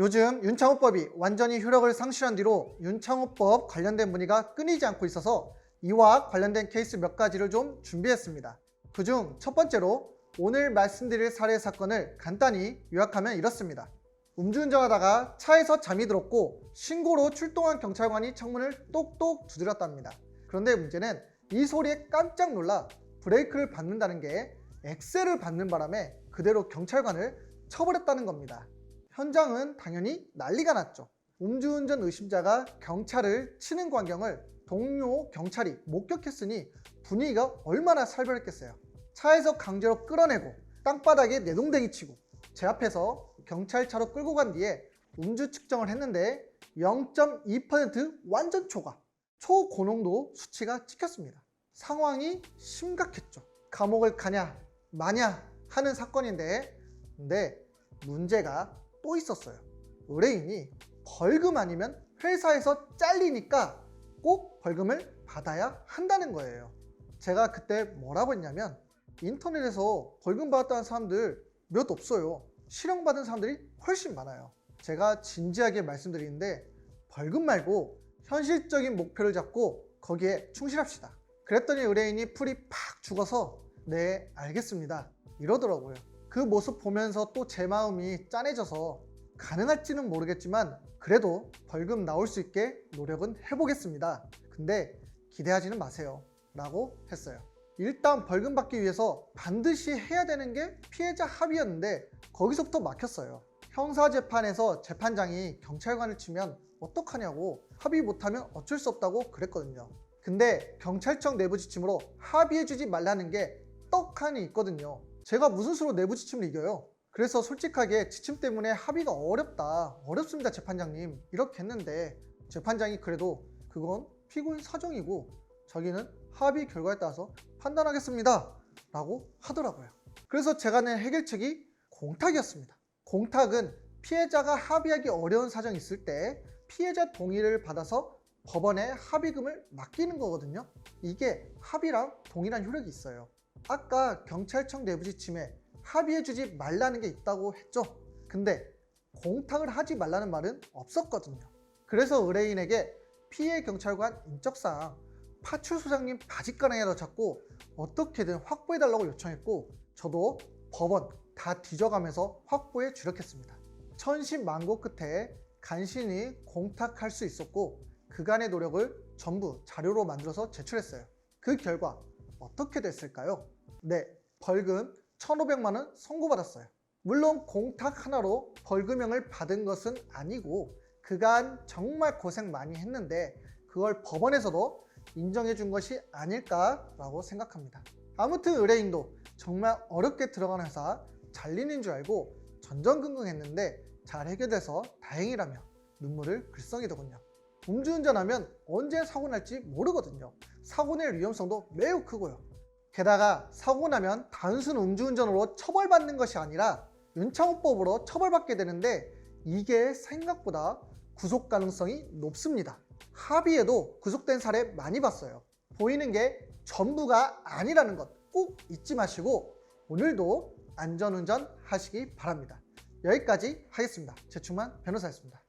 요즘 윤창호법이 완전히 효력을 상실한 뒤로 윤창호법 관련된 문의가 끊이지 않고 있어서 이와 관련된 케이스 몇 가지를 좀 준비했습니다. 그중 첫 번째로 오늘 말씀드릴 사례 사건을 간단히 요약하면 이렇습니다. 음주운전하다가 차에서 잠이 들었고 신고로 출동한 경찰관이 창문을 똑똑 두드렸답니다. 그런데 문제는 이 소리에 깜짝 놀라 브레이크를 밟는다는 게 엑셀을 밟는 바람에 그대로 경찰관을 쳐버렸다는 겁니다. 현장은 당연히 난리가 났죠. 음주운전 의심자가 경찰을 치는 광경을 동료 경찰이 목격했으니 분위기가 얼마나 살벌했겠어요. 차에서 강제로 끌어내고 땅바닥에 내동댕이 치고 제 앞에서 경찰차로 끌고 간 뒤에 음주 측정을 했는데 0.2% 완전 초과, 초고농도 수치가 찍혔습니다. 상황이 심각했죠. 감옥을 가냐 마냐 하는 사건인데 근데 문제가 또 있었어요. 의뢰인이 벌금 아니면 회사에서 잘리니까 꼭 벌금을 받아야 한다는 거예요. 제가 그때 뭐라고 했냐면 인터넷에서 벌금 받았다는 사람들 몇 없어요. 실형받은 사람들이 훨씬 많아요. 제가 진지하게 말씀드리는데 벌금 말고 현실적인 목표를 잡고 거기에 충실합시다. 그랬더니 의뢰인이 풀이 팍 죽어서 네 알겠습니다 이러더라고요. 그 모습 보면서 또 제 마음이 짠해져서 가능할지는 모르겠지만 그래도 벌금 나올 수 있게 노력은 해보겠습니다. 근데 기대하지는 마세요 라고 했어요. 일단 벌금 받기 위해서 반드시 해야 되는 게 피해자 합의였는데 거기서부터 막혔어요. 형사재판에서 재판장이 경찰관을 치면 어떡하냐고 합의 못하면 어쩔 수 없다고 그랬거든요. 근데 경찰청 내부 지침으로 합의해주지 말라는 게 떡하니 있거든요. 제가 무슨 수로 내부 지침을 이겨요? 그래서 솔직하게 지침 때문에 합의가 어렵습니다 재판장님 이렇게 했는데 재판장이 그래도 그건 피고인 사정이고 자기는 합의 결과에 따라서 판단하겠습니다 라고 하더라고요. 그래서 제가 낸 해결책이 공탁이었습니다. 공탁은 피해자가 합의하기 어려운 사정이 있을 때 피해자 동의를 받아서 법원에 합의금을 맡기는 거거든요. 이게 합의랑 동일한 효력이 있어요. 아까 경찰청 내부 지침에 합의해주지 말라는 게 있다고 했죠. 근데 공탁을 하지 말라는 말은 없었거든요. 그래서 의뢰인에게 피해 경찰관 인적사항 파출소장님 바짓가랑이라도 잡고 어떻게든 확보해달라고 요청했고 저도 법원 다 뒤져가면서 확보에 주력했습니다. 천신만고 끝에 간신히 공탁할 수 있었고 그간의 노력을 전부 자료로 만들어서 제출했어요. 그 결과 어떻게 됐을까요? 네, 벌금 1,500만 원 선고받았어요. 물론 공탁 하나로 벌금형을 받은 것은 아니고 그간 정말 고생 많이 했는데 그걸 법원에서도 인정해 준 것이 아닐까라고 생각합니다. 아무튼 의뢰인도 정말 어렵게 들어간 회사 잘리는 줄 알고 전전긍긍했는데 잘 해결돼서 다행이라며 눈물을 글썽이더군요. 음주운전하면 언제 사고 날지 모르거든요. 사고 낼 위험성도 매우 크고요. 게다가 사고 나면 단순 음주운전으로 처벌받는 것이 아니라 윤창호법으로 처벌받게 되는데 이게 생각보다 구속 가능성이 높습니다. 합의에도 구속된 사례 많이 봤어요. 보이는 게 전부가 아니라는 것 꼭 잊지 마시고 오늘도 안전운전 하시기 바랍니다. 여기까지 하겠습니다. 최충만 변호사였습니다.